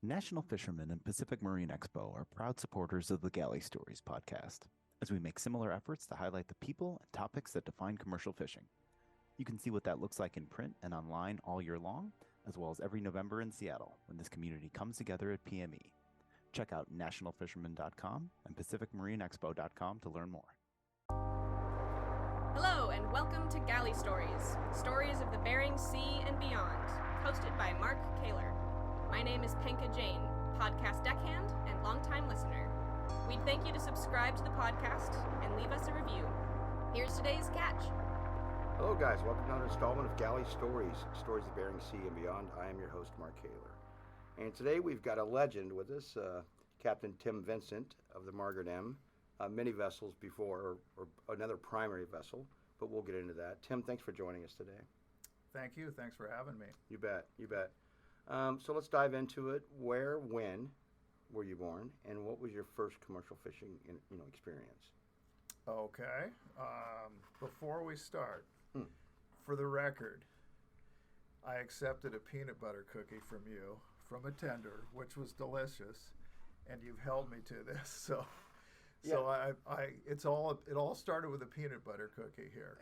National Fisherman and Pacific Marine Expo are proud supporters of the Galley Stories podcast, as we make similar efforts to highlight the people and topics that define commercial fishing. You can see what that looks like in print and online all year long, as well as every November in Seattle when this community comes together at PME. Check out nationalfisherman.com and pacificmarineexpo.com to learn more. Hello and welcome to Galley Stories, stories of the Bering Sea and beyond, hosted by Mark Kaler. My name is Penka Jane, podcast deckhand and longtime listener. We'd thank you to subscribe to the podcast and leave us a review. Here's today's catch. Hello guys, welcome to another installment of Galley Stories, stories of the Bering Sea and beyond. I am your host, Mark Kaler. And today we've got a legend with us, Captain Tim Vincent of the Margaret M. Many vessels before, or another primary vessel, but we'll get into that. Tim, thanks for joining us today. Thank you. Thanks for having me. You bet. So let's dive into it. Where, when were you born, and what was your first commercial fishing experience? Okay. Before we start, for the record, I accepted a peanut butter cookie from you from a tender, which was delicious, and you've held me to this. So it all started with a peanut butter cookie here.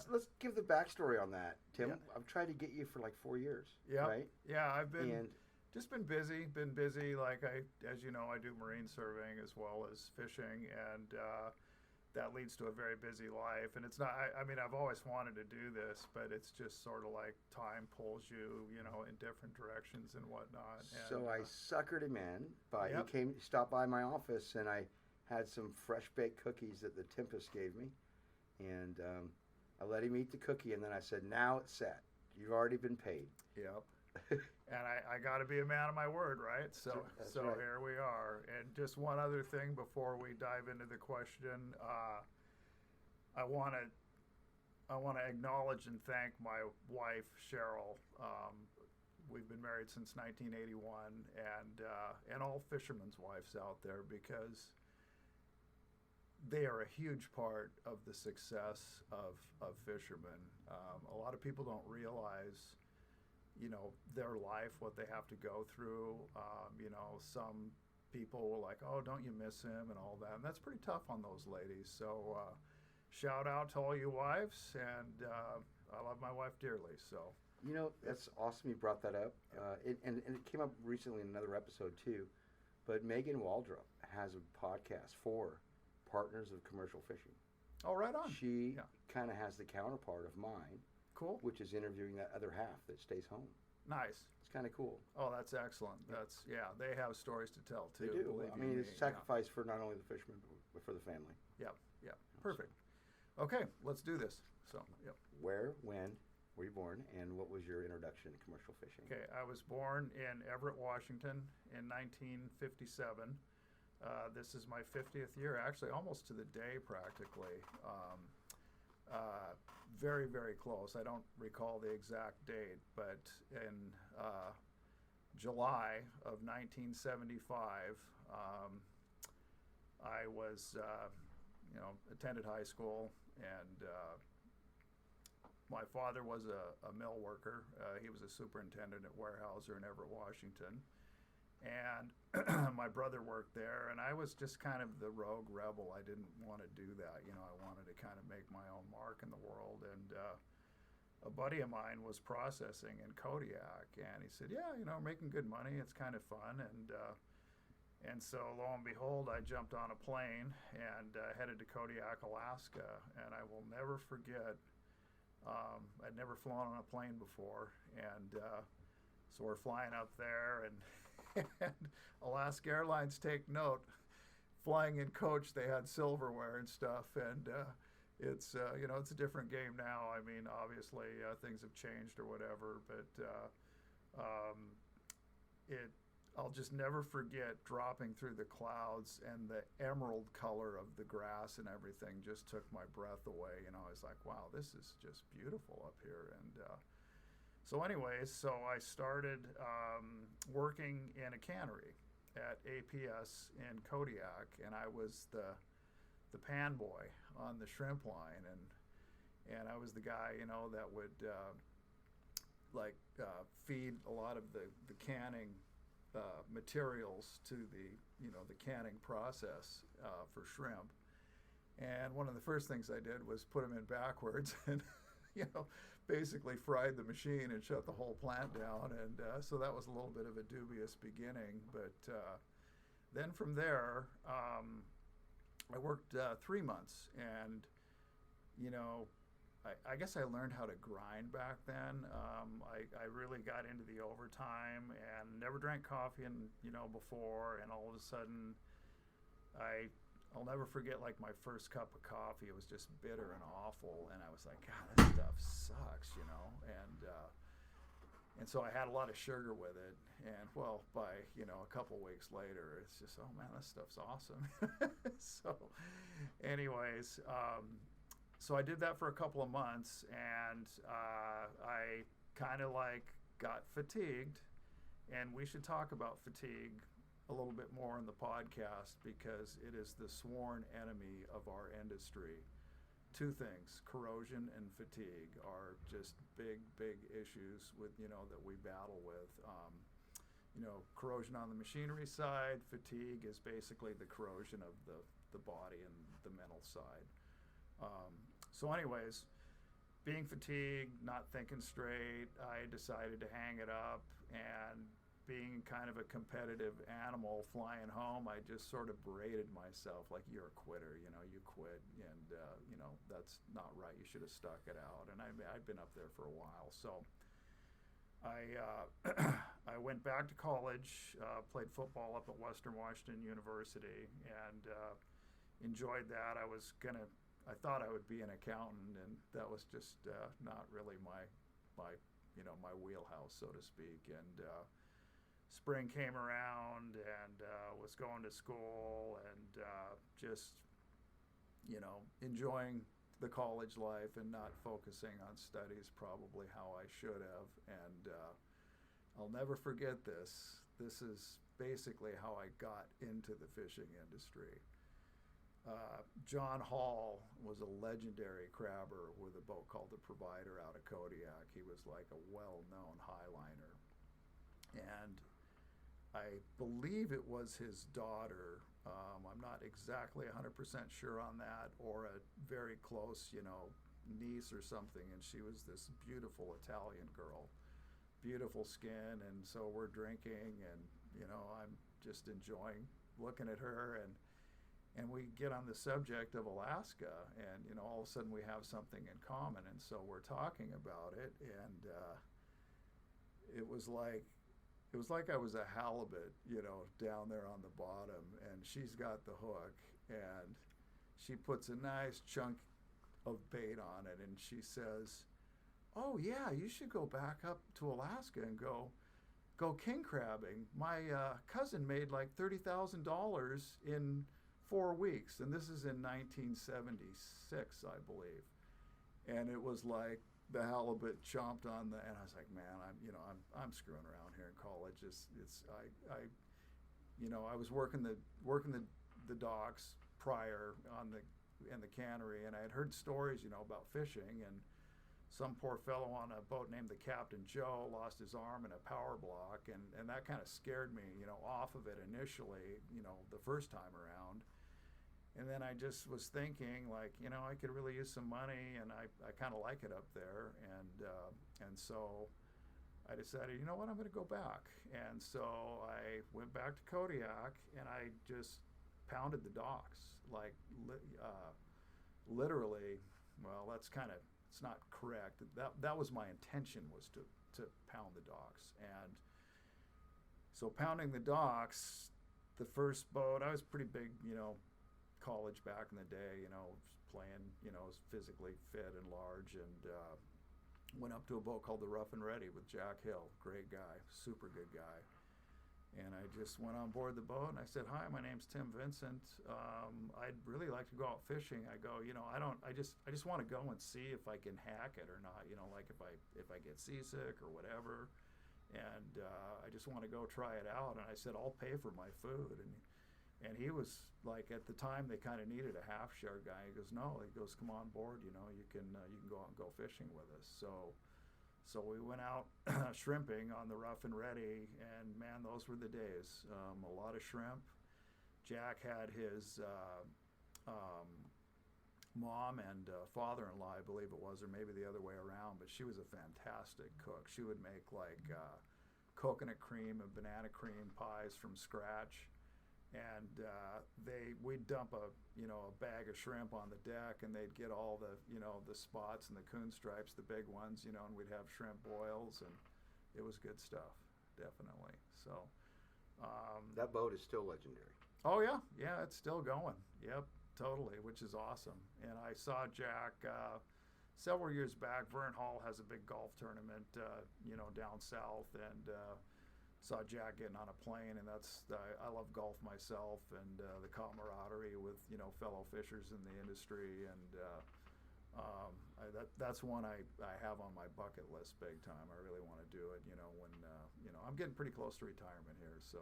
Let's give the backstory on that, Tim. Yeah. I've tried to get you for like 4 years. Yeah. Right? Yeah, I've been busy. Like as you know, I do marine surveying as well as fishing, and that leads to a very busy life. And it's not. I mean, I've always wanted to do this, but it's just sort of like time pulls you, in different directions and whatnot. And, so I suckered him in. Yep. He stopped by my office, and I had some fresh baked cookies that the Tempest gave me, and I let him eat the cookie, and then I said, "Now it's set. You've already been paid." Yep. And I got to be a man of my word, right? So That's right. Here we are. And just one other thing before we dive into the question, I want to acknowledge and thank my wife Cheryl. We've been married since 1981, and all fishermen's wives out there, because they are a huge part of the success of fishermen. A lot of people don't realize, their life, what they have to go through. Some people were like, "Oh, don't you miss him?" and all that. And that's pretty tough on those ladies. So shout out to all you wives, and I love my wife dearly. So that's awesome you brought that up. And it came up recently in another episode too. But Megan Waldrop has a podcast for partners of commercial fishing. Oh, right on. She kind of has the counterpart of mine. Cool. Which is interviewing that other half that stays home. Nice. It's kind of cool. Oh, that's excellent. They have stories to tell too. They do. I mean, it's a sacrifice for not only the fishermen, but for the family. Yep. Perfect. Okay, let's do this. So, yep. Where, when were you born, and what was your introduction to commercial fishing? Okay, I was born in Everett, Washington in 1957. This is my 50th year, actually, almost to the day practically. Very, very close. I don't recall the exact date, but in July of 1975, I was, attended high school, and my father was a mill worker. He was a superintendent at Weyerhaeuser in Everett, Washington. And my brother worked there, and I was just kind of the rogue rebel. I didn't want to do that. I wanted to kind of make my own mark in the world. And a buddy of mine was processing in Kodiak, and he said, "Yeah, making good money. It's kind of fun." And so lo and behold, I jumped on a plane and headed to Kodiak, Alaska. And I will never forget, I'd never flown on a plane before, and so we're flying up there, and Alaska Airlines, take note, flying in coach, they had silverware and stuff, and it's it's a different game now. I mean, obviously things have changed or whatever, but I'll just never forget dropping through the clouds, and the emerald color of the grass and everything just took my breath away. I was like, wow, this is just beautiful up here. And so I started working in a cannery at APS in Kodiak, and I was the pan boy on the shrimp line, and I was the guy, that would feed a lot of the canning materials to the canning process for shrimp. And one of the first things I did was put them in backwards and, basically fried the machine and shut the whole plant down. And so that was a little bit of a dubious beginning. But then from there, I worked 3 months. And, I guess I learned how to grind back then. I really got into the overtime and never drank coffee before. And all of a sudden, I'll never forget like my first cup of coffee. It was just bitter and awful, and I was like, God, this stuff sucks, And so I had a lot of sugar with it, and well, by a couple weeks later, it's just, oh man, this stuff's awesome. So, anyways, so I did that for a couple of months, and I kind of like got fatigued, and we should talk about fatigue a little bit more in the podcast because it is the sworn enemy of our industry. Two things, corrosion and fatigue, are just big issues with that we battle with. Corrosion on the machinery side, fatigue is basically the corrosion of the body and the mental side. So anyways, being fatigued, not thinking straight, I decided to hang it up, and being kind of a competitive animal flying home, I just sort of berated myself like, you're a quitter, you quit, and that's not right, you should have stuck it out. And I'd been up there for a while, so I went back to college, played football up at Western Washington University, and enjoyed that. I thought I would be an accountant, and that was just not really my wheelhouse, so to speak. And spring came around, and was going to school, and just enjoying the college life and not focusing on studies probably how I should have. And I'll never forget this. This is basically how I got into the fishing industry. John Hall was a legendary crabber with a boat called the Provider out of Kodiak. He was like a well-known highliner. And I believe it was his daughter. I'm not exactly 100% sure on that, or a very close, niece or something. And she was this beautiful Italian girl, beautiful skin. And so we're drinking, and, I'm just enjoying looking at her. And we get on the subject of Alaska, and, all of a sudden we have something in common. And so we're talking about it. And it was like I was a halibut, down there on the bottom, and she's got the hook, and she puts a nice chunk of bait on it, and she says, oh yeah, you should go back up to Alaska and go king crabbing. My cousin made like $30,000 in 4 weeks, and this is in 1976, I believe. And it was like the halibut chomped on and I was like, man, I'm screwing around here in college. I was working the docks prior in the cannery, and I had heard stories, about fishing, and some poor fellow on a boat named the Captain Joe lost his arm in a power block, and that kind of scared me, off of it initially, the first time around. And then I just was thinking, like, I could really use some money, and I kind of like it up there. And so I decided, you know what, I'm going to go back. And so I went back to Kodiak, and I just pounded the docks, like literally. Well, that's kind of, it's not correct. That was my intention, was to pound the docks. And so pounding the docks, the first boat, I was pretty big, college back in the day, playing, was physically fit and large, and went up to a boat called the Rough and Ready with Jack Hill, great guy, super good guy. And I just went on board the boat, and I said, hi, my name's Tim Vincent. I'd really like to go out fishing. I go, I just want to go and see if I can hack it or not, like if I get seasick or whatever. And I just want to go try it out. And I said, I'll pay for my food. And he was like, at the time they kind of needed a half share guy. He goes, no, he goes, come on board, you can go out and go fishing with us. So So we went out shrimping on the Rough and Ready, and man, those were the days. A lot of shrimp. Jack had his mom and father-in-law, I believe it was, or maybe the other way around, but she was a fantastic cook. She would make like coconut cream and banana cream pies from scratch. And we'd dump a bag of shrimp on the deck, and they'd get all the the spots and the coon stripes, the big ones, and we'd have shrimp boils, and it was good stuff, definitely. So that boat is still legendary. oh yeah, it's still going. Yep, totally, which is awesome. And I saw Jack several years back. Vern Hall has a big golf tournament, down south, and saw Jack getting on a plane, and I love golf myself, and the camaraderie with fellow fishers in the industry, and that's one I have on my bucket list big time. I really want to do it. When I'm getting pretty close to retirement here, so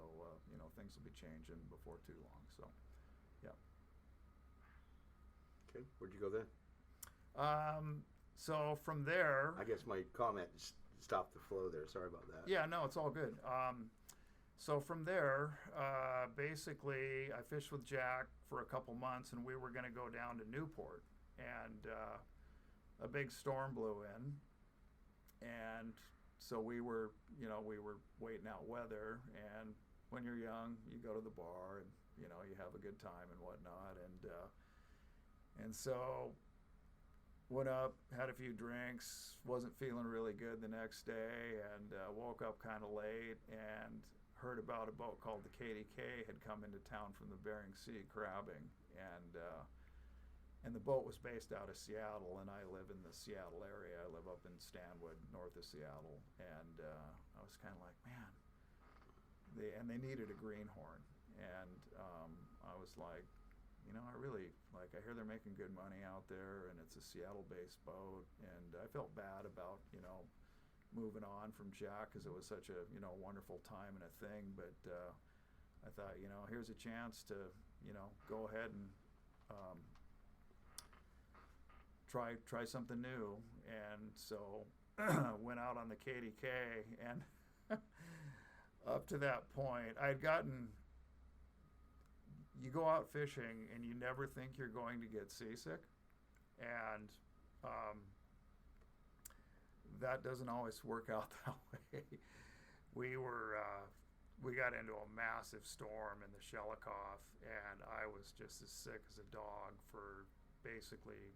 things will be changing before too long. So, yeah. Okay, where'd you go then? So from there, I guess my comment stopped the flow there. Sorry about that. yeah, no, it's all good. So from there, basically, I fished with Jack for a couple months, and we were going to go down to Newport, and a big storm blew in, and so we were waiting out weather. And when you're young, you go to the bar, and you have a good time and whatnot, and so went up, had a few drinks, wasn't feeling really good the next day, and woke up kind of late and heard about a boat called the KDK had come into town from the Bering Sea crabbing, and the boat was based out of Seattle, and I live in the Seattle area. I live up in Stanwood, north of Seattle, and I was kind of like, man, they needed a greenhorn, and I was like, I really I hear they're making good money out there, and it's a Seattle-based boat, and I felt bad about moving on from Jack because it was such a wonderful time and a thing, but I thought here's a chance to go ahead and try something new, and so went out on the KDK, and up to that point I had gotten. You go out fishing and you never think you're going to get seasick, and that doesn't always work out that way. We got into a massive storm in the Shelikof, and I was just as sick as a dog for basically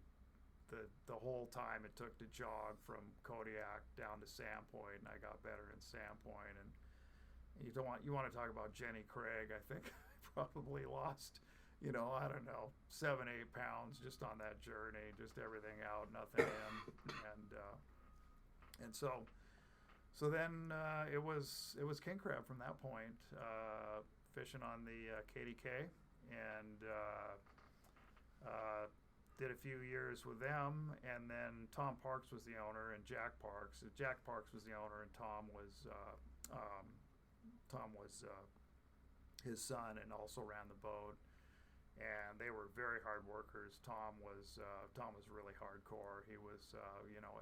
the whole time it took to jog from Kodiak down to Sandpoint, and I got better in Sandpoint. And you want to talk about Jenny Craig, I think. Probably lost, I don't know, 7-8 pounds just on that journey, just everything out, nothing in, and so then it was king crab from that point, fishing on the KDK, and did a few years with them, and then Tom Parks was the owner, and Jack Parks was the owner, and Tom was his son, and also ran the boat, and they were very hard workers. Tom was really hardcore. He was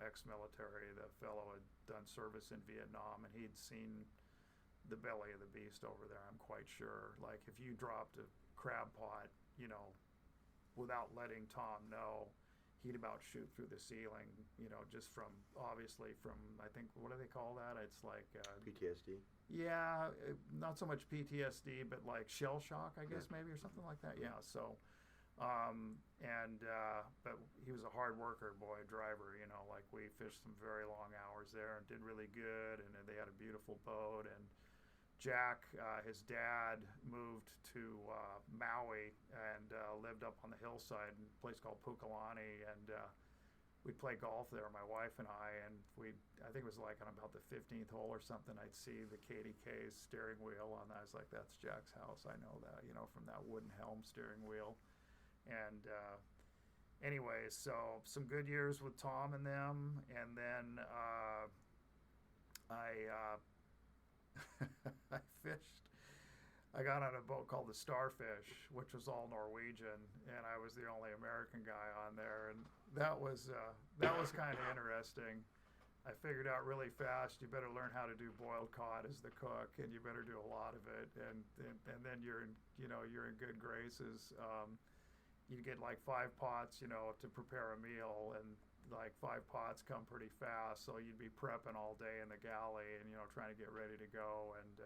ex-military. The fellow had done service in Vietnam, and he'd seen the belly of the beast over there, I'm quite sure. Like if you dropped a crab pot, without letting Tom know, he'd about shoot through the ceiling, just from I think, what do they call that? It's like PTSD. Yeah, not so much PTSD, but like shell shock, I guess, maybe, or something like that. Yeah. So, but he was a hard worker, driver. Like we fished some very long hours there and did really good, and they had a beautiful boat. And Jack, his dad, moved to Maui and lived up on the hillside in a place called Pukalani, and we'd play golf there, my wife and I think it was like on about the 15th hole or something, I'd see the KDK's steering wheel on that. I was like, that's Jack's house. I know that, from that wooden helm steering wheel. And anyway, so some good years with Tom and them, and then I fished. I got on a boat called the Starfish, which was all Norwegian, and I was the only American guy on there, and that was kind of interesting. I figured out really fast, you better learn how to do boiled cod as the cook, and you better do a lot of it, and then you're in, you're in good graces. You get like 5 pots, to prepare a meal, and like 5 pots come pretty fast, so you'd be prepping all day in the galley and, trying to get ready to go. And,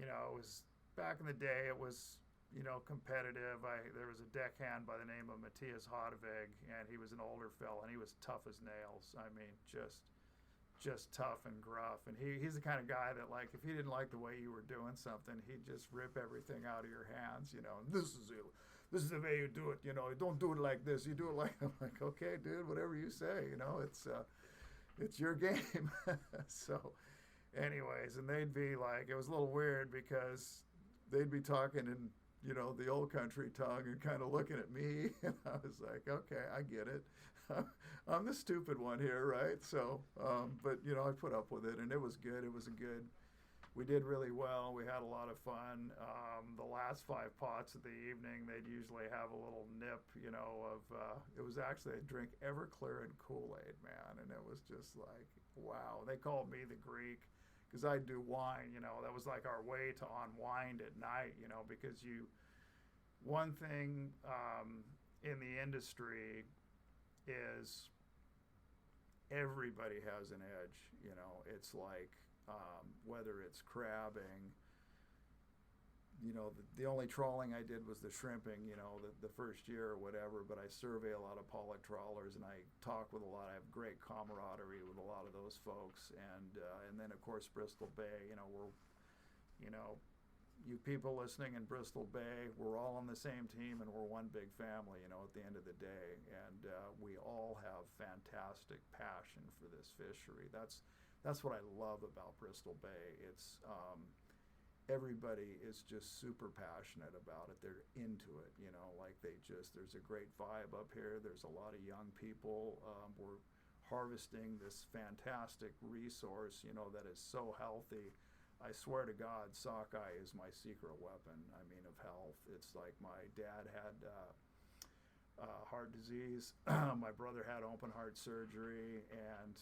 it was back in the day, it was, competitive. There was a deckhand by the name of Matthias Hodevig, and he was an older fella, and he was tough as nails. I mean, just tough and gruff. And he's the kind of guy that, like, if he didn't like the way you were doing something, he'd just rip everything out of your hands, This is the way you do it, don't do it like this, you do it like, I'm like, okay, dude, whatever you say, it's your game. So anyways, and they'd be like, it was a little weird because they'd be talking in, the old country tongue and kind of looking at me, and I was like, okay, I get it. I'm the stupid one here, right? So, but, I put up with it, and it was good. We did really well. We had a lot of fun. The last 5 pots of the evening, they'd usually have a little nip, of, it was actually, they'd drink Everclear and Kool-Aid, man. And it was just like, wow. They called me the Greek because I'd do wine, that was like our way to unwind at night, because one thing in the industry is everybody has an edge, it's like, whether it's crabbing, the only trawling I did was the shrimping, the first year or whatever, but I survey a lot of pollock trawlers, and I talk with a lot. I have great camaraderie with a lot of those folks, and then of course Bristol Bay, you people listening in Bristol Bay, we're all on the same team, and we're one big family, at the end of the day, and we all have fantastic passion for this fishery. That's what I love about Bristol Bay. It's everybody is just super passionate about it. They're into it, like there's a great vibe up here. There's a lot of young people. We're harvesting this fantastic resource, that is so healthy. I swear to God, sockeye is my secret weapon, of health. It's like my dad had heart disease. My brother had open heart surgery, and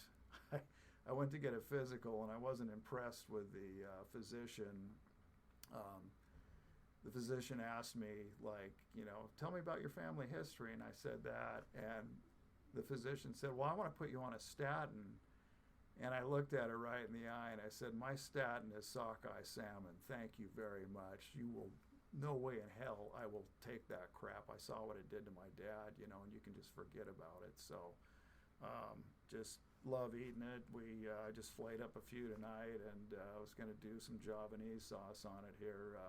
I went to get a physical, and I wasn't impressed with the physician. The physician asked me, like, tell me about your family history, and I said that, and the physician said, well, I want to put you on a statin. And I looked at her right in the eye, and I said, my statin is sockeye salmon. Thank you very much. No way in hell I will take that crap. I saw what it did to my dad, and you can just forget about it. So just love eating it. We just flayed up a few tonight, and I was going to do some Javanese sauce on it here.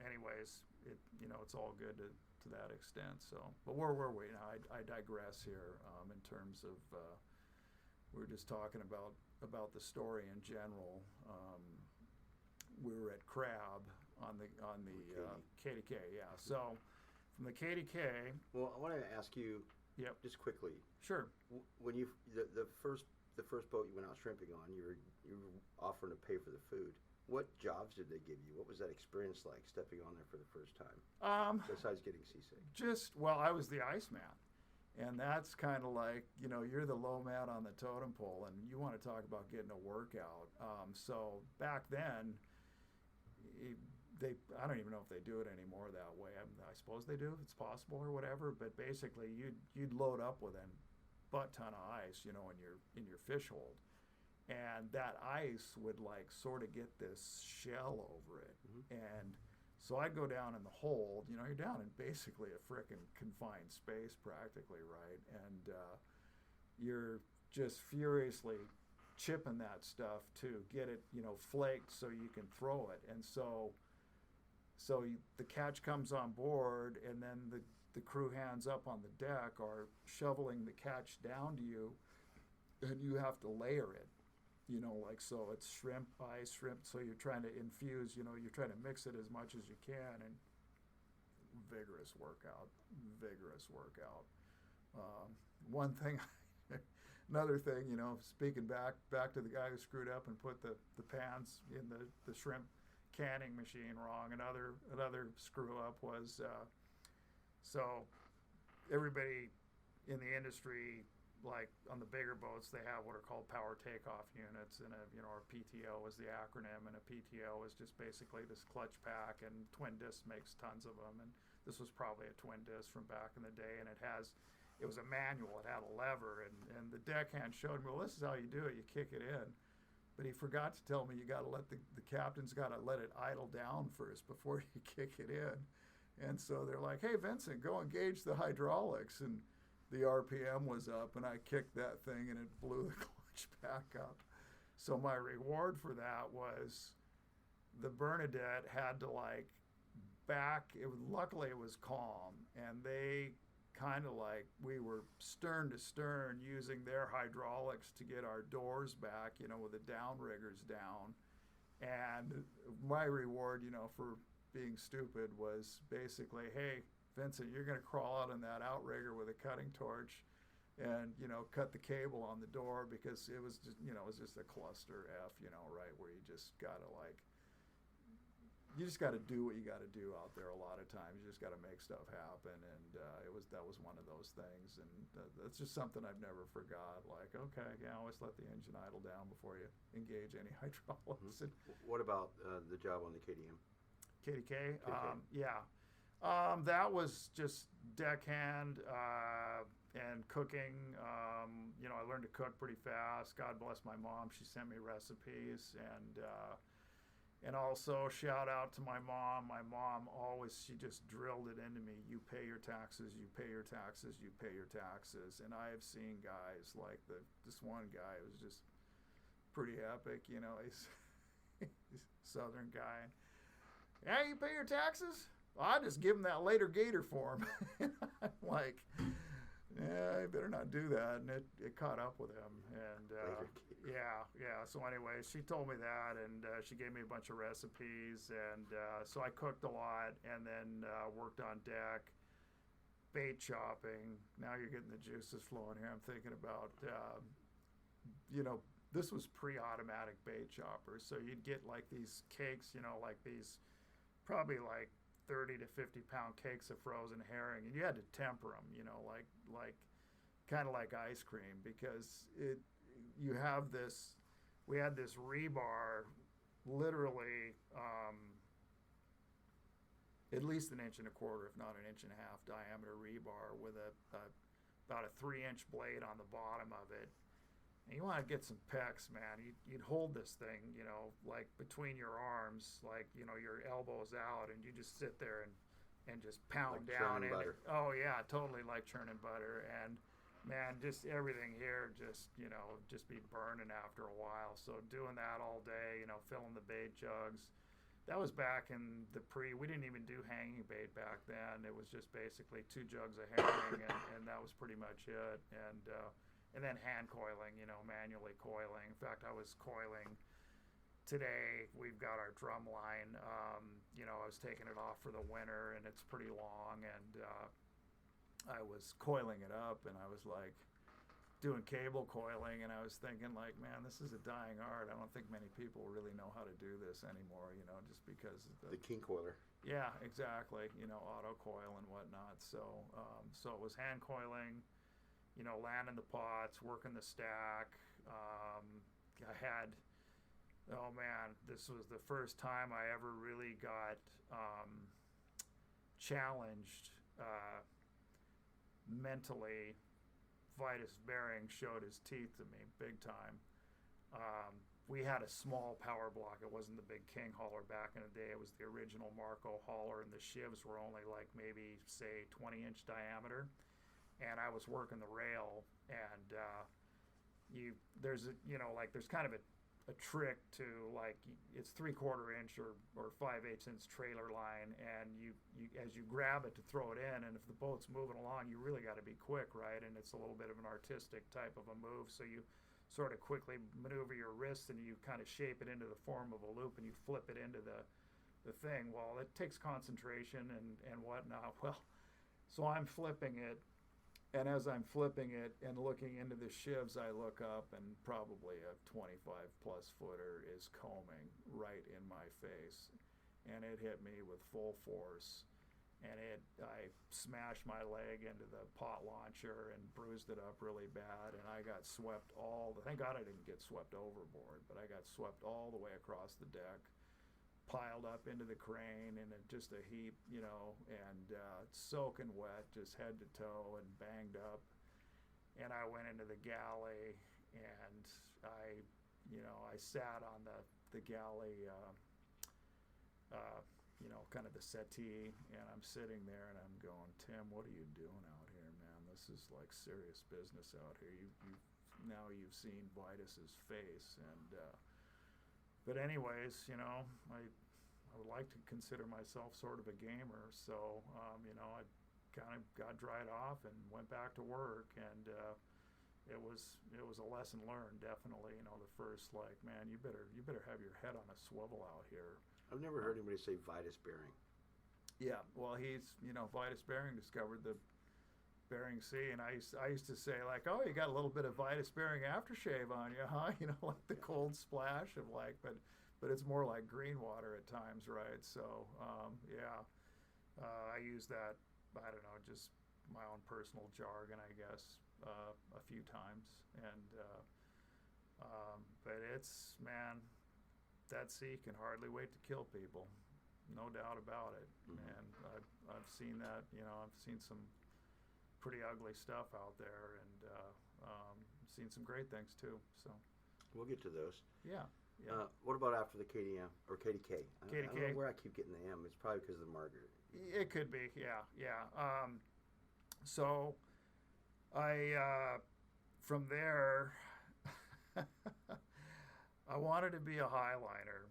Anyways, it's all good to that extent. So, but where were we? Now, I digress here in terms of we were just talking about the story in general. We were at Crab on the KDK, yeah. So from the KDK. Well, I want to ask you. Yep. Just quickly. Sure. When you the first boat you went out shrimping on, you were offering to pay for the food. What jobs did they give you? What was that experience like, stepping on there for the first time? Besides getting seasick. I was the Iceman. And that's kind of like, you're the low man on the totem pole, and you want to talk about getting a workout. So back then, I don't even know if they do it anymore that way. I suppose they do, if it's possible or whatever. But basically, you'd load up with a butt ton of ice, in your fish hold, and that ice would like sort of get this shell over it. Mm-hmm. And so I'd go down in the hold. You're down in basically a frickin' confined space, practically, right? And you're just furiously chipping that stuff to get it, flaked so you can throw it. And so the catch comes on board, and then the crew hands up on the deck are shoveling the catch down to you, and you have to layer it, so it's shrimp, ice, shrimp. So you're trying to infuse, you're trying to mix it as much as you can, and vigorous workout. One thing, another thing, speaking back to the guy who screwed up and put the pans in the shrimp canning machine wrong. Another screw up was so everybody in the industry like on the bigger boats, they have what are called power takeoff units, and or PTO is the acronym, and a PTO is just basically this clutch pack, and Twin Disc makes tons of them, and this was probably a Twin Disc from back in the day, and it was a manual, it had a lever, and the deckhand showed me, well, this is how you do it, you kick it in. But he forgot to tell me you got to let the captain's got to let it idle down first before you kick it in. And so they're like, hey, Vincent, go engage the hydraulics. And the RPM was up, and I kicked that thing, and it blew the clutch back up. So my reward for that was the Bernadette had to luckily it was calm, and they kind of we were stern to stern using their hydraulics to get our doors back, with the downriggers down. And my reward, for being stupid was basically, hey, Vincent, you're going to crawl out in that outrigger with a cutting torch and, cut the cable on the door, because it was just, it was just a cluster F, right, where you just got to do what you got to do out there a lot of times. You just got to make stuff happen, and that was one of those things, and that's just something I've never forgot. Like, okay, always let the engine idle down before you engage any hydraulics. Mm-hmm. What about the job on the KDM? KDK? Yeah. That was just deckhand and cooking. I learned to cook pretty fast. God bless my mom. She sent me recipes, and also shout out to my mom. My mom she just drilled it into me. You pay your taxes, you pay your taxes, you pay your taxes. And I have seen guys like this one guy was just pretty epic. He's a Southern guy. Yeah, you pay your taxes? Well, I just give him that later gator form. I'm like, yeah, I better not do that. And it caught up with him. And yeah. So anyway, she told me that, and she gave me a bunch of recipes. And so I cooked a lot, and then worked on deck, bait chopping. Now you're getting the juices flowing here. I'm thinking about, this was pre-automatic bait choppers. So you'd get like these cakes, like these probably like 30 to 50 pound cakes of frozen herring, and you had to temper them, like kind of like ice cream, because we had this rebar, literally at least 1.25 inches, if not 1.5 inches diameter rebar with about a 3-inch blade on the bottom of it. And you want to get some pecs, man. You'd hold this thing, like between your arms, like, your elbows out, and you just sit there and just pound like down. Churning butter. Oh, yeah, totally like churning butter. And, man, just everything here just be burning after a while. So doing that all day, filling the bait jugs. That was back in we didn't even do hanging bait back then. It was just basically 2 jugs of herring, and that was pretty much it. And then hand coiling, manually coiling. In fact, I was coiling today. We've got our drum line. I was taking it off for the winter, and it's pretty long. And I was coiling it up, and I was like doing cable coiling, and I was thinking like, man, this is a dying art. I don't think many people really know how to do this anymore, just because of the king coiler. Yeah, exactly. Auto coil and whatnot. So it was hand coiling. Landing the pots, working the stack. This was the first time I ever really got challenged mentally. Vitus Bering showed his teeth to me big time. We had a small power block. It wasn't the big King hauler back in the day. It was the original Marco hauler, and the shivs were only like maybe, say, 20-inch diameter. And I was working the rail, and there's kind of a trick to, like, it's 3/4 inch or 5/8 inch trailer line, and you as you grab it to throw it in, and if the boat's moving along, you really got to be quick, right? And it's a little bit of an artistic type of a move, so you sort of quickly maneuver your wrist, and you kind of shape it into the form of a loop, and you flip it into the thing. Well, it takes concentration and whatnot. Well, so I'm flipping it. And as I'm flipping it and looking into the shivs, I look up, and probably a 25-plus footer is combing right in my face. And it hit me with full force. and I smashed my leg into the pot launcher and bruised it up really bad, and I got swept thank God I didn't get swept overboard, but I got swept all the way across the deck, piled up into the crane in just a heap, and soaking wet, just head to toe and banged up. And I went into the galley, and I sat on the galley, kind of the settee, and I'm sitting there and I'm going, Tim, what are you doing out here, man? This is like serious business out here. You've seen Vitus's face, and but anyways, I would like to consider myself sort of a gamer, so I kind of got dried off and went back to work, and it was a lesson learned, definitely. The first, like, man, you better have your head on a swivel out here. I've never heard anybody say Vitus Bering. Yeah, well, Vitus Bering discovered the Bering Sea, and I used to say, like, oh, you got a little bit of Vitus Bering aftershave on you, huh? Like the cold splash of, like, but it's more like green water at times, right? So I use that, I don't know, just my own personal jargon, I guess, a few times, and but it's, man, that sea can hardly wait to kill people, no doubt about it. Mm-hmm. And I've seen that. I've seen some pretty ugly stuff out there, and seen some great things too. So we'll get to those. Yeah. What about after the KDM or KDK? I don't know where I keep getting the M. It's probably because of the Margaret. It could be. Yeah. So I from there. I wanted to be a highliner,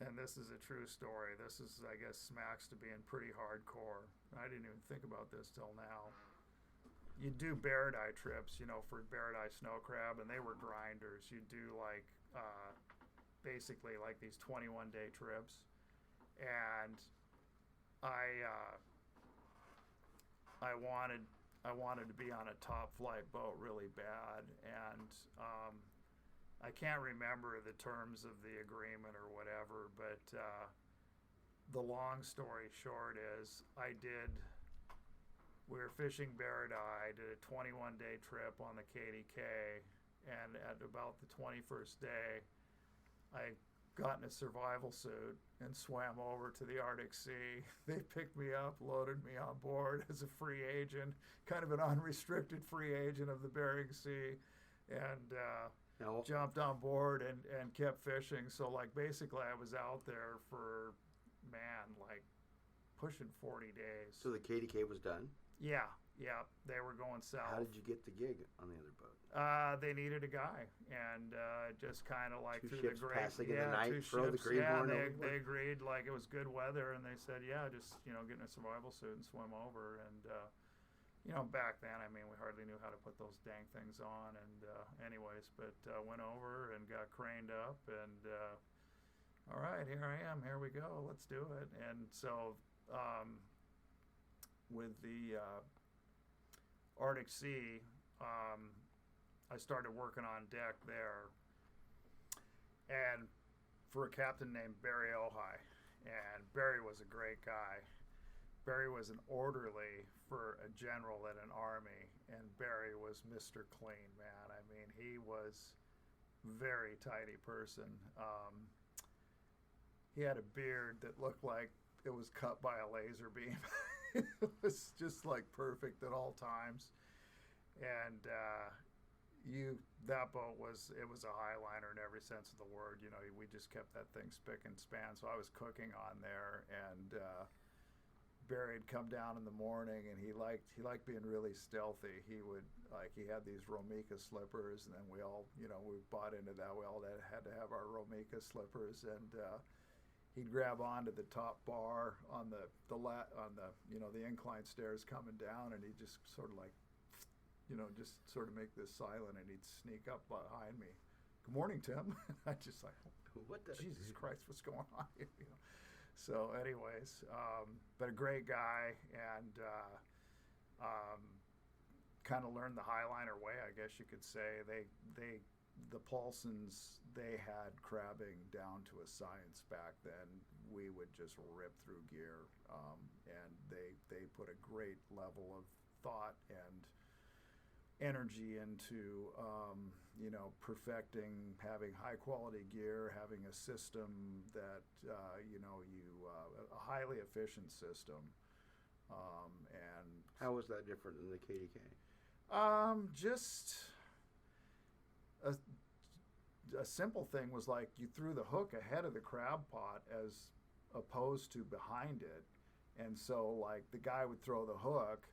and this is a true story. This is, I guess, smacks to being pretty hardcore. I didn't even think about this till now. You do Barradeye trips, for Barradeye snow crab, and they were grinders. You do like basically like these 21-day trips, and I wanted to be on a top flight boat really bad, and I can't remember the terms of the agreement or whatever, but the long story short is we were fishing Barradeye, did a 21-day trip on the KDK, and at about the 21st day, I got in a survival suit and swam over to the Arctic Sea. They picked me up, loaded me on board as a free agent, kind of an unrestricted free agent of the Bering Sea, and jumped on board and kept fishing. So, like, basically I was out there for, man, like pushing 40 days. So the KDK was done? Yeah, they were going south. How did you get the gig on the other boat? They needed a guy, and just kind of like two through ships the great, passing in the night, throw the greenhorn over. They agreed, like, it was good weather, and they said, yeah, just get in a survival suit and swim over. And back then, I mean, we hardly knew how to put those dang things on, and anyways, but went over and got craned up, and all right, here I am, here we go, let's do it. And so with the Arctic Sea, I started working on deck there, and for a captain named Barry Ojai, and Barry was a great guy. Barry was an orderly for a general in an army, and Barry was Mr. Clean, man. I mean, he was very tidy person. He had a beard that looked like it was cut by a laser beam. It was just like perfect at all times. And that boat was a highliner in every sense of the word. We just kept that thing spick and span. So I was cooking on there, and Barry would come down in the morning, and he liked being really stealthy. He had these Romika slippers, and then we all, we bought into that. We all had to have our Romika slippers, and he'd grab onto the top bar on the incline stairs coming down, and he'd just sort of like, just sort of make this silent, and he'd sneak up behind me. Good morning, Tim. I just like, what the Jesus Christ, what's going on here? So anyways, but a great guy, and kind of learned the highliner way, I guess you could say. They the Paulsons, they had crabbing down to a science back then. We would just rip through gear, and they put a great level of thought and energy into perfecting, having high quality gear, having a system that a highly efficient system, and How was that different than the KDK? just a simple thing was like you threw the hook ahead of the crab pot as opposed to behind it, and so like the guy would throw the hook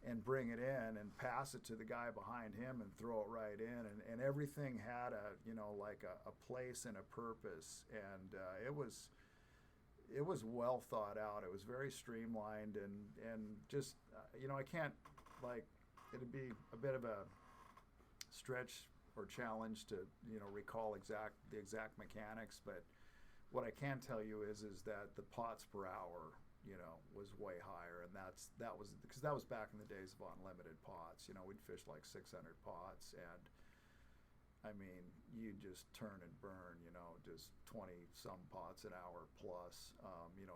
and bring it in and pass it to the guy behind him and throw it right in, and everything had a place and a purpose, and it was well thought out. It was very streamlined, and just I can't, like, it'd be a bit of a stretch or challenge to recall the exact mechanics, but what I can tell you is that the pots per hour was way higher, and that was because that was back in the days of unlimited pots. We'd fish like 600 pots, and I mean, you just turn and burn, just 20 some pots an hour plus,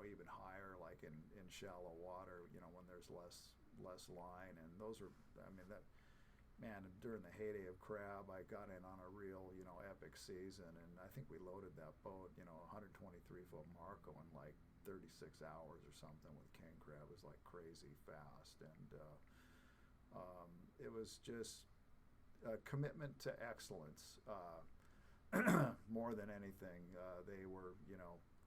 even higher, like in shallow water, when there's less line. And those are, I mean, during the heyday of crab, I got in on a real, epic season, and I think we loaded that boat, 123-foot Marco in like 36 hours or something with king crab. It was like crazy fast, and it was just a commitment to excellence, more than anything. They were,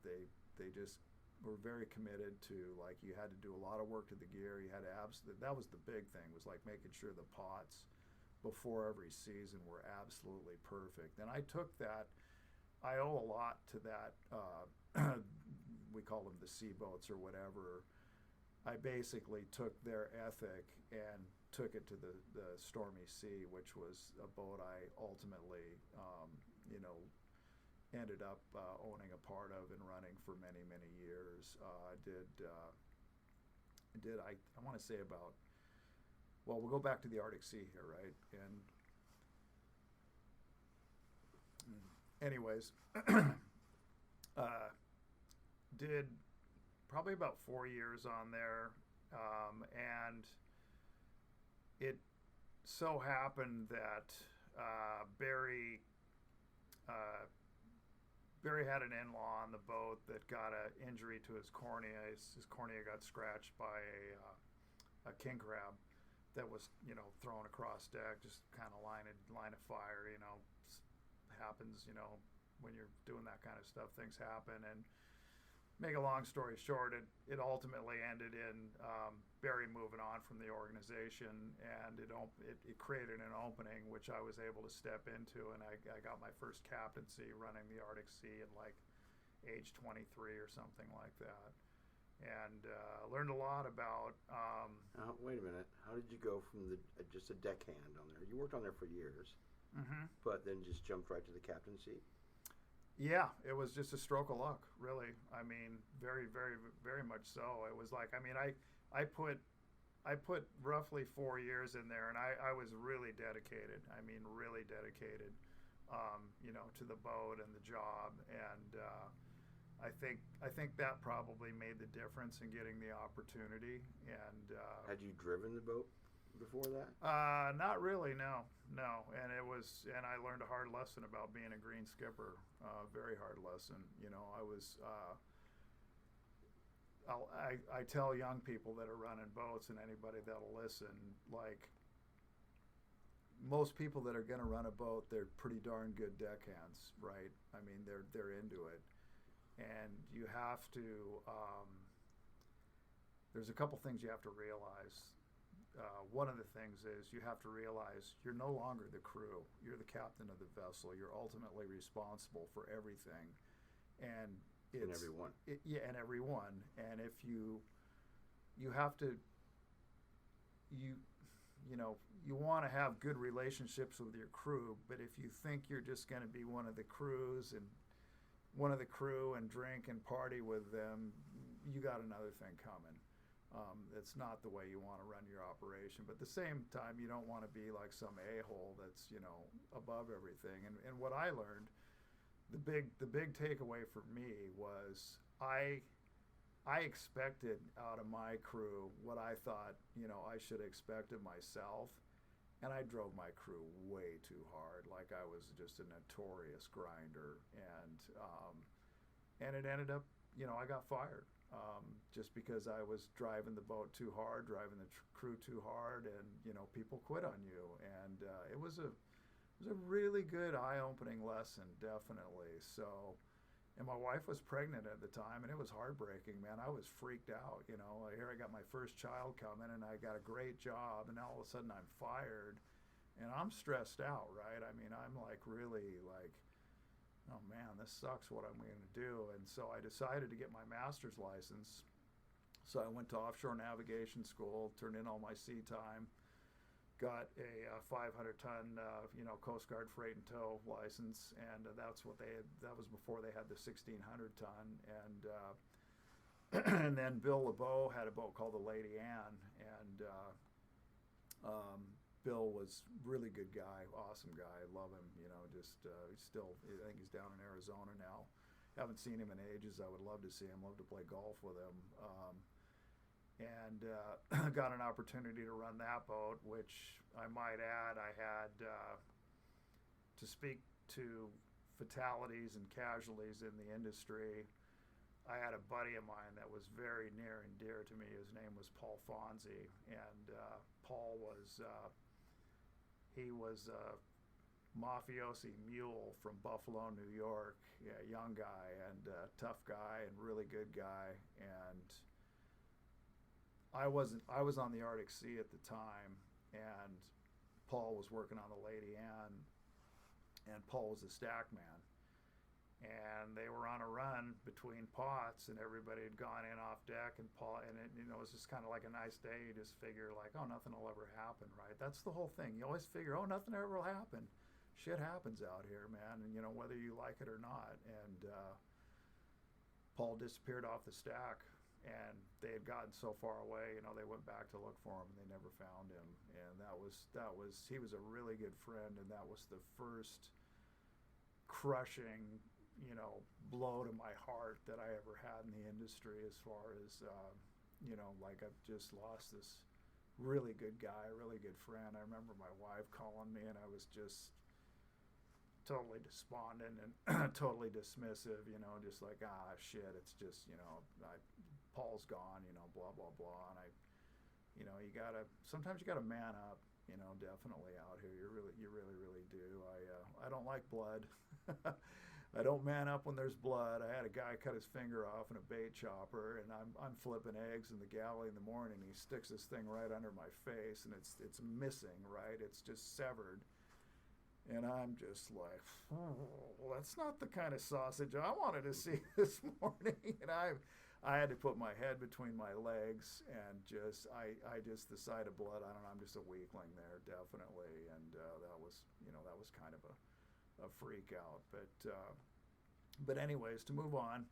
they just were very committed to, like, you had to do a lot of work to the gear. You had to that was the big thing, was like making sure the pots before every season were absolutely perfect. And I took that, I owe a lot to that, we call them the sea boats or whatever. I basically took their ethic and took it to the Stormy Sea, which was a boat I ultimately, ended up owning a part of and running for many, many years. I want to say about, well, we'll go back to the Arctic Sea here, right? And anyways, did probably about 4 years on there, and it so happened that Barry had an in-law on the boat that got an injury to his cornea. His cornea got scratched by a king crab that was, thrown across deck, just kind of line of fire. Happens, when you're doing that kind of stuff, things happen. And make a long story short, it ultimately ended in Barry moving on from the organization, and it created an opening which I was able to step into, and I got my first captaincy running the Arctic Sea at like age 23 or something like that, and learned a lot about. Wait a minute. How did you go from just a deckhand on there? You worked on there for years, but then just jumped right to the captaincy? Yeah, it was just a stroke of luck, really. I mean, very, very, very much so. It was like, I mean, I put roughly 4 years in there, and I was really dedicated. I mean, really dedicated, to the boat and the job. And I think that probably made the difference in getting the opportunity. And had you driven the boat before that? Not really, no. And I learned a hard lesson about being a green skipper. Very hard lesson. I tell young people that are running boats, and anybody that'll listen, like, most people that are going to run a boat, they're pretty darn good deckhands, right? I mean, they're into it, and you have to. There's a couple things you have to realize. One of the things is you have to realize you're no longer the crew. You're the captain of the vessel. You're ultimately responsible for everything, and everyone. And everyone. And if you have to, you want to have good relationships with your crew. But if you think you're just going to be one of the crew and drink and party with them, you got another thing coming. It's not the way you want to run your operation, but at the same time, you don't want to be like some a-hole that's, you know, above everything. And what I learned, the big takeaway for me was I expected out of my crew what I thought, you know, I should expect of myself. And I drove my crew way too hard, like I was just a notorious grinder. And it ended up, you know, I got fired. Just because I was driving the boat too hard, driving the crew too hard, and you know, people quit on you. And it was a really good eye-opening lesson, definitely. So, and my wife was pregnant at the time, and it was heartbreaking, man. I was freaked out. You know, here I got my first child coming, and I got a great job, and now all of a sudden I'm fired, and I'm stressed out, right? I mean, I'm like really like, oh man, this sucks, what I'm going to do. And so I decided to get my master's license. So I went to offshore navigation school, turned in all my sea time, got a 500-ton, you know, Coast Guard freight and tow license, and that's what they had. That was before they had the 1,600-ton. And and then Bill LeBeau had a boat called the Lady Anne, and Bill was really good guy, awesome guy, love him, you know, just he's still, I think he's down in Arizona now. Haven't seen him in ages. I would love to see him, love to play golf with him. And got an opportunity to run that boat, which I might add, I had to speak to fatalities and casualties in the industry. I had a buddy of mine that was very near and dear to me. His name was Paul Fonzie, and Paul was he was a mafiosi mule from Buffalo, New York. Yeah, young guy and tough guy and really good guy. And I was on the Arctic Sea at the time, and Paul was working on the Lady Anne, and Paul was a stack man. And they were on a run between pots, and everybody had gone in off deck, and Paul, and it, you know, it was just kind of like a nice day. You just figure like, oh, nothing will ever happen, right? That's the whole thing. You always figure, oh, nothing ever will happen. Shit happens out here, man, and you know, whether you like it or not. And Paul disappeared off the stack, and they had gotten so far away, you know, they went back to look for him, and they never found him. And that was he was a really good friend, and that was the first crushing, you know, blow to my heart that I ever had in the industry, as far as you know, like I've just lost this really good guy, really good friend. I remember my wife calling me, and I was just totally despondent and totally dismissive, you know, just like, shit, it's just, you know, Paul's gone, you know, blah blah blah. And you know, sometimes you gotta man up, you know, definitely out here. You really do. I don't like blood. I don't man up when there's blood. I had a guy cut his finger off in a bait chopper, and I'm flipping eggs in the galley in the morning. He sticks this thing right under my face, and it's missing, right? It's just severed. And I'm just like, well, that's not the kind of sausage I wanted to see this morning. And I had to put my head between my legs, and I just, the sight of blood, I don't know, I'm just a weakling there, definitely. And that was kind of a freak out. But anyways, to move on,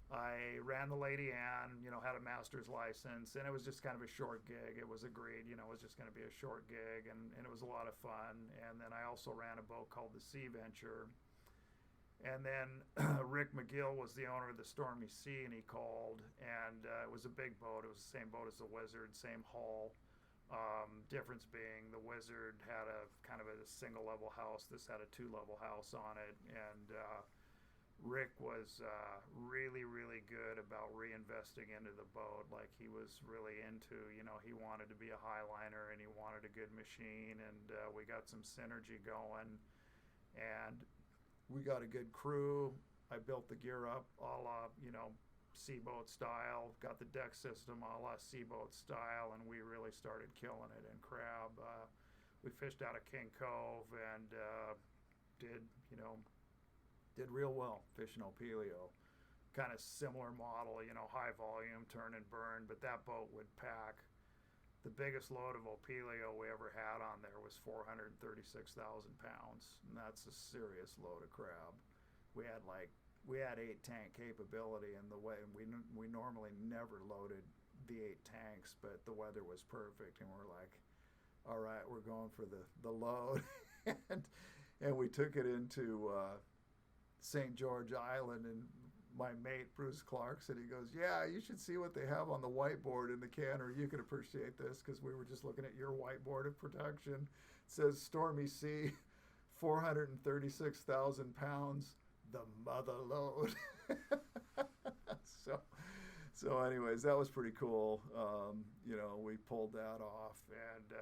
I ran the Lady Anne, you know, had a master's license, and it was just kind of a short gig. It was agreed, you know, it was just going to be a short gig, and it was a lot of fun. And then I also ran a boat called the Sea Venture. And then Rick McGill was the owner of the Stormy Sea, and he called, and it was a big boat. It was the same boat as the Wizard, same hull. Difference being the Wizard had a kind of a single level house. This had a 2-level house on it. And Rick was really, really good about reinvesting into the boat. Like, he was really into, you know, he wanted to be a highliner, and he wanted a good machine, and we got some synergy going, and we got a good crew. I built the gear up a la, you know, seaboat style, got the deck system a la seaboat style, and we really started killing it in crab. We fished out of King Cove, and did real well fishing Opelio. Kind of similar model, you know, high volume, turn and burn, but that boat would pack. The biggest load of Opelio we ever had on there was 436,000 pounds, and that's a serious load of crab. We had 8-tank capability, and the way we normally never loaded the 8 tanks, but the weather was perfect, and we're like, all right, we're going for the load. and we took it into St. George Island, and my mate Bruce Clarkson, he goes, yeah, you should see what they have on the whiteboard in the cannery. You could appreciate this, because we were just looking at your whiteboard of production. It says Stormy Sea, 436,000 pounds, the mother load. So anyways, that was pretty cool. We pulled that off, and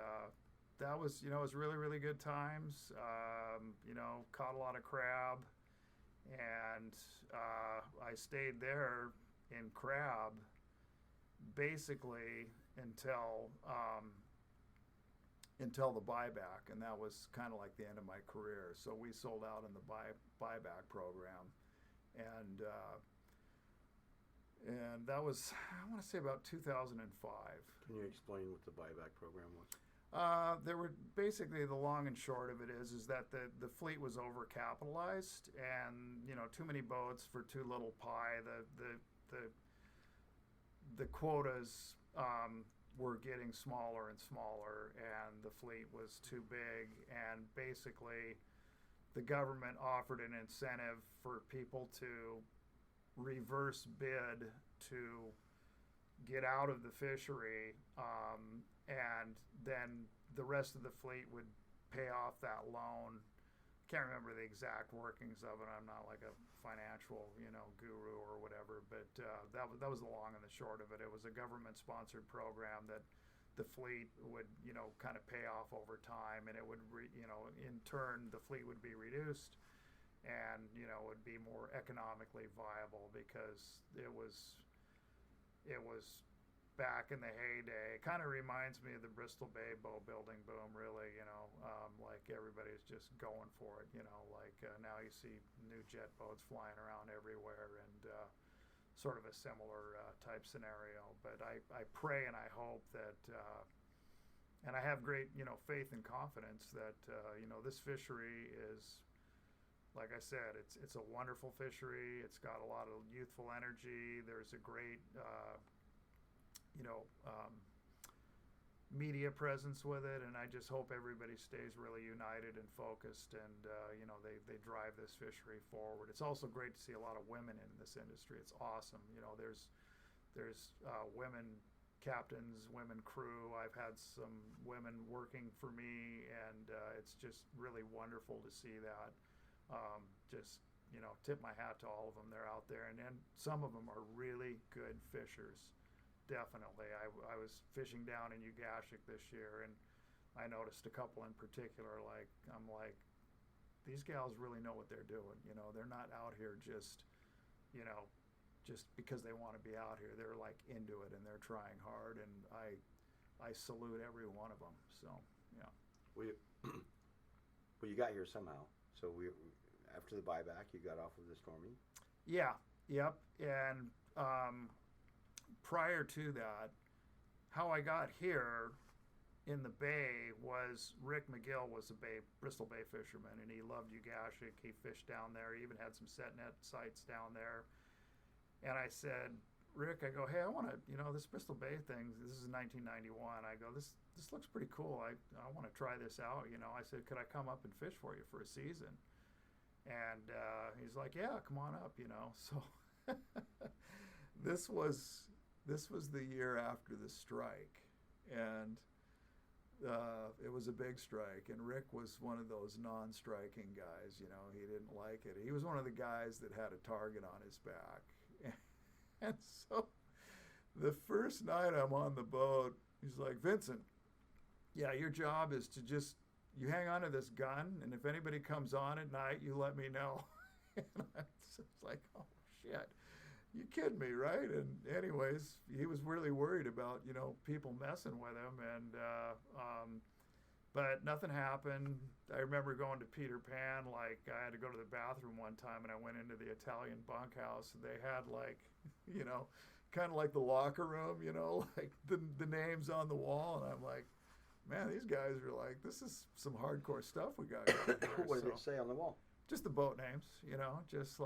that was, it was really, really good times. Caught a lot of crab, and I stayed there in crab basically until the buyback, and that was kind of like the end of my career. So we sold out in the buyback program, and that was, I want to say, about 2005. Can you explain what the buyback program was? There were basically, the long and short of it is that the fleet was overcapitalized, and too many boats for too little pie. The quotas were getting smaller and smaller, and the fleet was too big, and basically the government offered an incentive for people to reverse bid to get out of the fishery, and then the rest of the fleet would pay off that loan. Can't remember the exact workings of it. I'm not like a financial, guru or whatever, but that was the long and the short of it. It was a government-sponsored program that the fleet would, kind of pay off over time, and it would, in turn, the fleet would be reduced, and would be more economically viable, because it was back in the heyday. It kind of reminds me of the Bristol Bay boat building boom, really. Like everybody's just going for it. Now you see new jet boats flying around everywhere, and sort of a similar type scenario. But I pray and I hope that, and I have great faith and confidence that this fishery is, like I said, it's a wonderful fishery. It's got a lot of youthful energy. There's a great, media presence with it, and I just hope everybody stays really united and focused, and they drive this fishery forward. It's also great to see a lot of women in this industry. It's awesome. There's women captains, women crew. I've had some women working for me, and it's just really wonderful to see that. Tip my hat to all of them. They're out there, and some of them are really good fishers. Definitely. I was fishing down in Ugashik this year, and I noticed a couple in particular. I'm like, these gals really know what they're doing. They're not out here just because they want to be out here. They're like into it, and they're trying hard, and I salute every one of them. So, yeah. Well, you got here somehow. So after the buyback, you got off of the Stormy? Yeah. Yep. And prior to that, how I got here in the Bay was Rick McGill was a Bristol Bay fisherman, and he loved Ugashik. He fished down there. He even had some set net sites down there. And I said, Rick, I go, hey, I want to, this Bristol Bay thing, this is 1991. I go, this looks pretty cool. I want to try this out. I said, could I come up and fish for you for a season? And he's like, yeah, come on up, So this was the year after the strike, and it was a big strike, and Rick was one of those non-striking guys. He didn't like it. He was one of the guys that had a target on his back. And so the first night I'm on the boat, he's like, Vincent, yeah, your job is to you hang on to this gun, and if anybody comes on at night, you let me know. And I was like, oh, shit. You kidding me, right? And anyways, he was really worried about, people messing with him, and but nothing happened. I remember going to Peter Pan, I had to go to the bathroom one time, and I went into the Italian bunkhouse, and they had kind of like the locker room, like the names on the wall, and I'm like, man, these guys are like, this is some hardcore stuff we got going here. What did it say on the wall? Just the boat names, just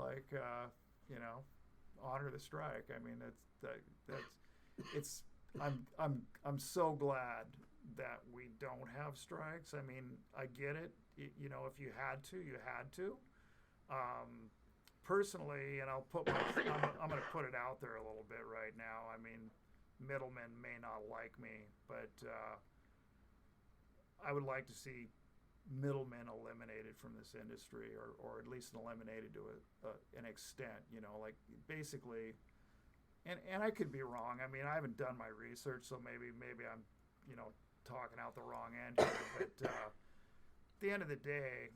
honor the strike. I mean, I'm so glad that we don't have strikes. I mean, I get it. You know, if you had to, you had to. Personally, and I'm going to put it out there a little bit right now. I mean, middlemen may not like me, but I would like to see middlemen eliminated from this industry, or at least eliminated to an extent. You know, like basically, and I could be wrong. I mean, I haven't done my research, so maybe I'm, you know, talking out the wrong end here. But at the end of the day,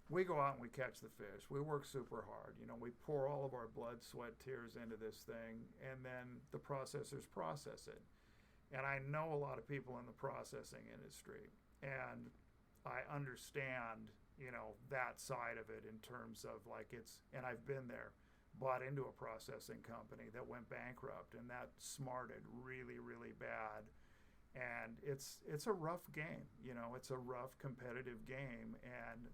we go out and we catch the fish. We work super hard. You know, we pour all of our blood, sweat, tears into this thing, and then the processors process it. And I know a lot of people in the processing industry, and I understand, you know, that side of it in terms of like and I've been there, bought into a processing company that went bankrupt, and that smarted really, really bad. And it's a rough game, you know, it's a rough competitive game. And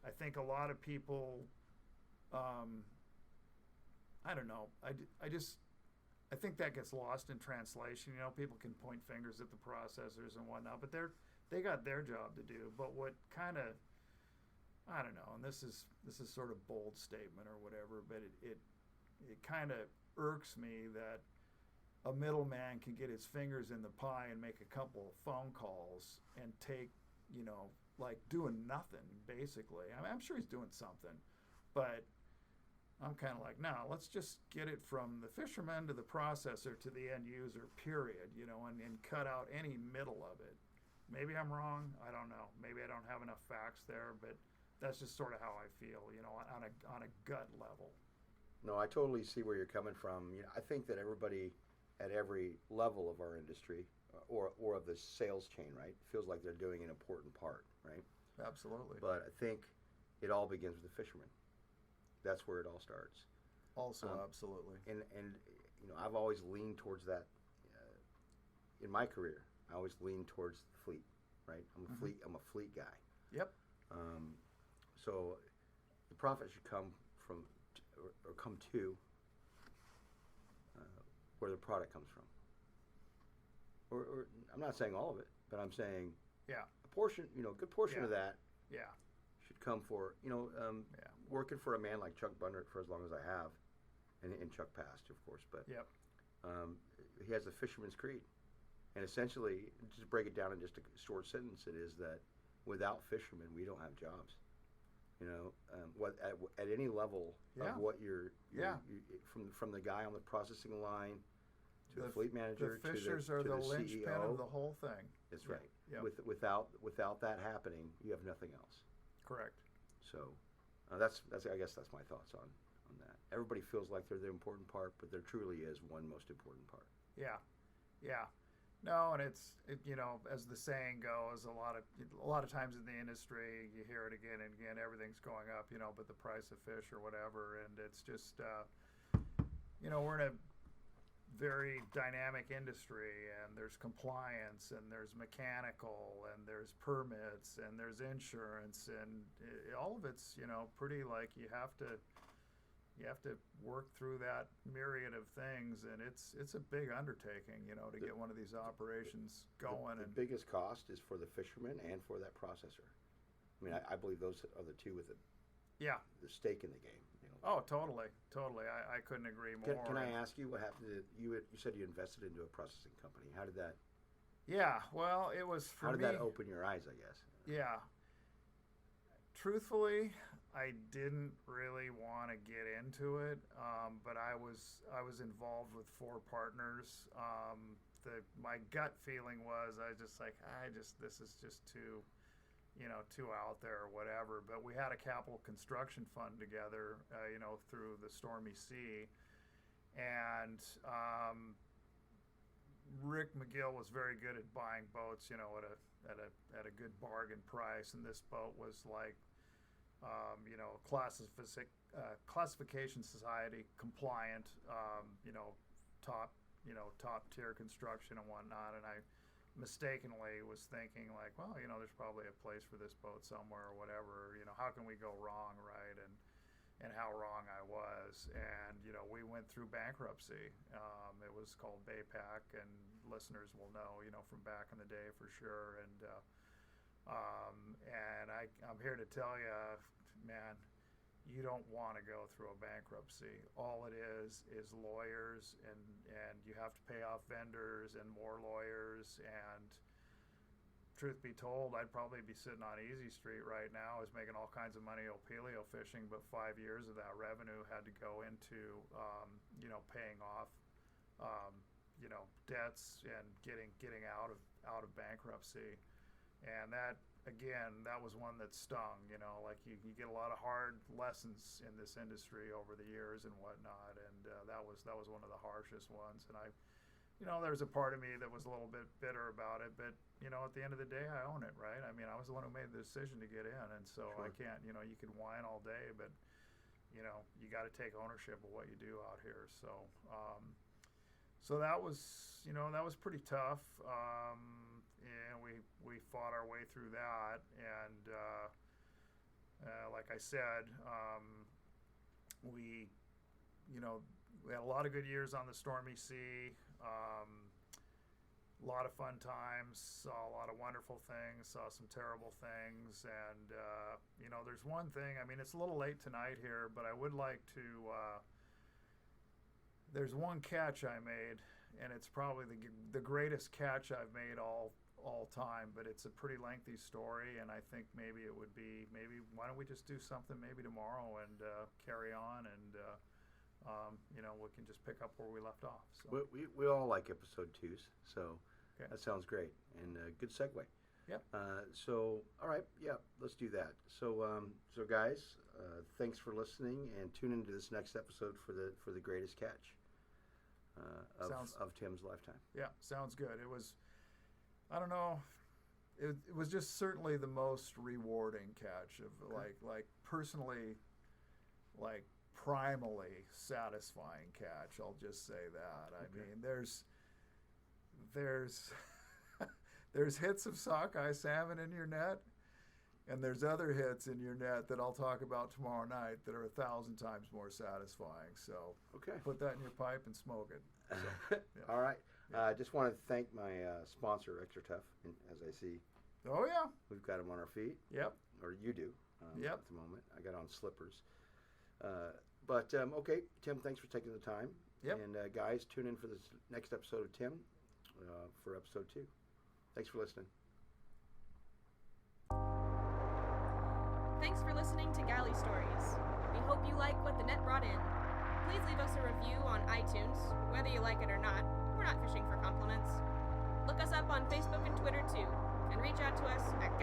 I think a lot of people, I don't know, I think that gets lost in translation. You know, people can point fingers at the processors and whatnot, but they got their job to do. But what kind of, I don't know, and this is sort of bold statement or whatever, but it kind of irks me that a middleman can get his fingers in the pie and make a couple of phone calls and take, you know, like doing nothing, basically. I mean, I'm sure he's doing something, but I'm kind of like, no, let's just get it from the fisherman to the processor to the end user, period, you know, and cut out any middle of it. Maybe I'm wrong. I don't know. Maybe I don't have enough facts there, but that's just sort of how I feel, you know, on a gut level. No, I totally see where you're coming from. You know, I think that everybody at every level of our industry or of the sales chain, right, feels like they're doing an important part, right? Absolutely. But I think it all begins with the fisherman. That's where it all starts. Also, absolutely. And you know, I've always leaned towards that in my career. I always lean towards the fleet, right? I'm a fleet guy. Yep. So the profit should come from or come to where the product comes from. Or I'm not saying all of it, but I'm saying a portion, you know, a good portion of that should come for, you know, working for a man like Chuck Bundert for as long as I have, and Chuck passed, of course, but he has a fisherman's creed. And essentially, just break it down in just a short sentence, it is that without fishermen, we don't have jobs. You know, at any level of what you're from the guy on the processing line to the fleet manager, the fishers to are the linchpin CEO. of the whole thing. That's right. Yep. Without that happening, you have nothing else. Correct. So that's I guess that's my thoughts on that. Everybody feels like they're the important part, but there truly is one most important part. Yeah. No, and it's you know, as the saying goes, a lot of times in the industry you hear it again and again. Everything's going up, you know, but the price of fish or whatever, and it's just you know, we're in a very dynamic industry, and there's compliance, and there's mechanical, and there's permits, and there's insurance, and all of it's, you know, pretty like you have to work through that myriad of things, and it's a big undertaking, you know, to get one of these operations going. The biggest cost is for the fisherman and for that processor. I mean, I believe those are the two with the stake in the game. You know. Oh, totally. I couldn't agree more. Can I ask you what happened to you? You said you invested into a processing company. How did that? Yeah, well, it was for me. How did that open your eyes? I guess. Yeah. Truthfully, I didn't really want to get into it, but I was involved with 4 partners. My gut feeling was this is just too, you know, too out there or whatever. But we had a capital construction fund together, you know, through the Stormy Sea, and Rick McGill was very good at buying boats, you know, at a good bargain price, and this boat was like, you know, classification society compliant, you know, top tier construction and whatnot. And I mistakenly was thinking like, well, you know, there's probably a place for this boat somewhere or whatever. You know, how can we go wrong, right? and how wrong I was. And, we went through bankruptcy. It was called Baypack, and listeners will know, from back in the day for sure. And I'm here to tell you, man, you don't want to go through a bankruptcy. All it is lawyers, and you have to pay off vendors and more lawyers. And truth be told, I'd probably be sitting on Easy Street right now, is making all kinds of money opelio fishing, but 5 years of that revenue had to go into, paying off, debts and getting out of bankruptcy. And that, again, that was one that stung. Like you get a lot of hard lessons in this industry over the years and whatnot, and that was one of the harshest ones. And there's a part of me that was a little bit bitter about it, but at the end of the day, I own it, right? I mean, I was the one who made the decision to get in, and so Sure. I can't. You can whine all day, but you got to take ownership of what you do out here. So, so that was pretty tough. And we fought our way through that, and like I said, we had a lot of good years on the Stormy Sea. A lot of fun times, saw a lot of wonderful things, saw some terrible things, and there's one thing. I mean, it's a little late tonight here, but I would like to. There's one catch I made, and it's probably the greatest catch I've made all time, but it's a pretty lengthy story, and I think maybe why don't we just do something maybe tomorrow and carry on, and we can just pick up where we left off. So. We all like episode 2s, so Okay. that sounds great, and good segue. Yep. So, all right, yeah, let's do that. So, guys, thanks for listening, and tune into this next episode for the greatest catch of Tim's lifetime. Yeah, sounds good. It was, I don't know, it was just certainly the most rewarding catch of like personally, like primally satisfying catch. I'll just say that. I mean, there's hits of sockeye salmon in your net, and there's other hits in your net that I'll talk about tomorrow night that are 1,000 times more satisfying. So put that in your pipe and smoke it. So, yeah. All right. I just want to thank my sponsor, Xtratuf, as I see. Oh, yeah. We've got them on our feet. Yep. Or you do Yep. at the moment. I got on slippers. But okay, Tim, thanks for taking the time. Yep. And guys, tune in for this next episode of Tim for episode 2. Thanks for listening. Thanks for listening to Galley Stories. We hope you like what the net brought in. Please leave us a review on iTunes. Whether you like it or not, we're not fishing for compliments. Look us up on Facebook and Twitter too, and reach out to us at